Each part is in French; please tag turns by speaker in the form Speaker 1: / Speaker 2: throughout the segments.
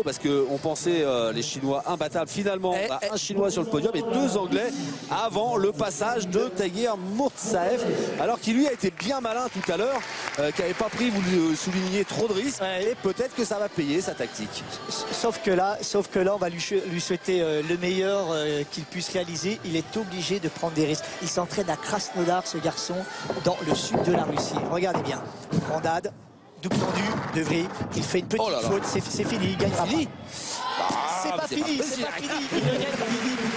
Speaker 1: Parce qu'on pensait les Chinois imbattables. Finalement, on a un Chinois sur le podium et deux Anglais avant le passage de Tagir Mourtsaef. Alors qu'il lui a été bien malin tout à l'heure, qui n'avait pas pris, vous le soulignez, trop de risques. Et peut-être que ça va payer sa tactique.
Speaker 2: Sauf que là, on va lui souhaiter le meilleur qu'il puisse réaliser. Il est obligé de prendre des risques. Il s'entraîne à Krasnodar, ce garçon, dans le sud de la Russie. Regardez bien. Grandade. Double tendu, De Vries, il fait une petite faute, c'est fini, il gagne pas. C'est pas fini, c'est pas fini.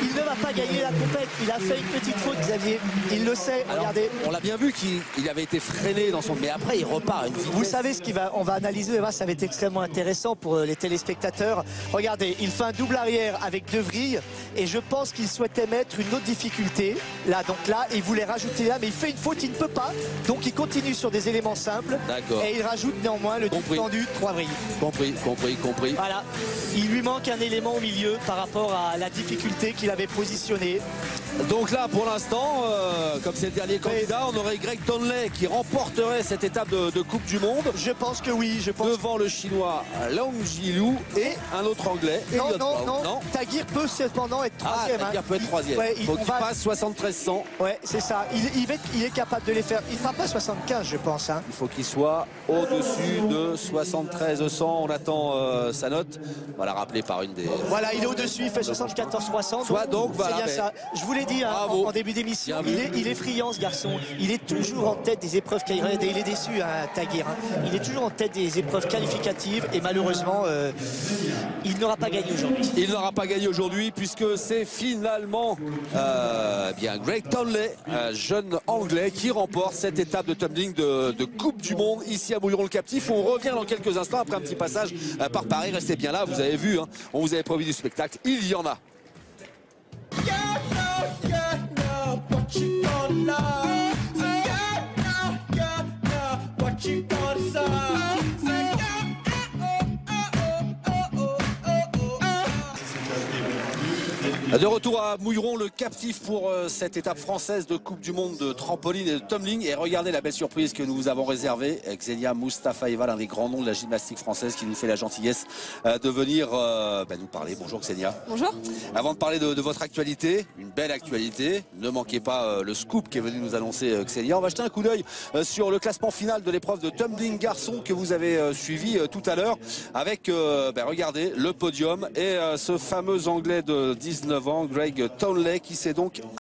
Speaker 2: Il ne va pas gagner la compète. Il a fait une petite faute, Xavier. Il le sait. Alors, regardez.
Speaker 1: On l'a bien vu qu'il avait été freiné dans son. Mais après, il repart.
Speaker 2: Vous savez ce on va analyser. Ça va être extrêmement intéressant pour les téléspectateurs. Regardez, il fait un double arrière avec De Vries et je pense qu'il souhaitait mettre une autre difficulté. Là, donc là, il voulait rajouter là, mais il fait une faute, il ne peut pas. Donc il continue sur des éléments simples. Et il rajoute néanmoins le double tendu, 3 vrilles.
Speaker 1: Compris.
Speaker 2: Voilà. Il lui manque un élément au milieu par rapport à la difficulté qu'il avait positionnée.
Speaker 1: Donc là, pour l'instant, comme c'est le dernier candidat, on aurait Greg Townley qui remporterait cette étape de Coupe du Monde.
Speaker 2: Je pense que oui.
Speaker 1: Devant le Chinois Lang Jilou et un autre Anglais.
Speaker 2: Non. Tagir peut cependant être troisième.
Speaker 1: Tagir peut être troisième. Il faut qu'il passe 7300.
Speaker 2: Ouais, c'est ça. Il est capable de les faire. Il ne fera pas 75, je pense.
Speaker 1: Il faut qu'il soit au-dessus de 7300. On attend sa note. On va la rappeler par une des...
Speaker 2: Voilà, il est au-dessus. Il fait 74-300.
Speaker 1: Donc voilà.
Speaker 2: C'est bien ça. Je vous l'ai dit en début d'émission. Il est friand, ce garçon. Il est toujours en tête des épreuves qualificatives. Il est déçu, Tagir. Il est toujours en tête des épreuves qualificatives. Et malheureusement, il n'aura pas gagné aujourd'hui.
Speaker 1: Il n'aura pas gagné aujourd'hui puisque c'est finalement Greg Townley, jeune Anglais, qui remporte cette étape de tumbling de Coupe du Monde ici à Mouilleron-le-Captif. On revient dans quelques instants après un petit passage par Paris. Restez bien là, vous avez vu, on vous avait promis du spectacle. Il y en a. De retour à Mouilleron-le-Captif pour cette étape française de Coupe du Monde de trampoline et de tumbling. Et regardez la belle surprise que nous vous avons réservée. Xenia Mustafaeva, l'un des grands noms de la gymnastique française, qui nous fait la gentillesse de venir nous parler. Bonjour Xenia.
Speaker 3: Bonjour.
Speaker 1: Avant de parler de votre actualité, une belle actualité, ne manquez pas le scoop qui est venu nous annoncer Xenia. On va jeter un coup d'œil sur le classement final de l'épreuve de tumbling garçon que vous avez suivi tout à l'heure avec, regardez, le podium et ce fameux Anglais de 19 ans, Greg Townley, qui s'est donc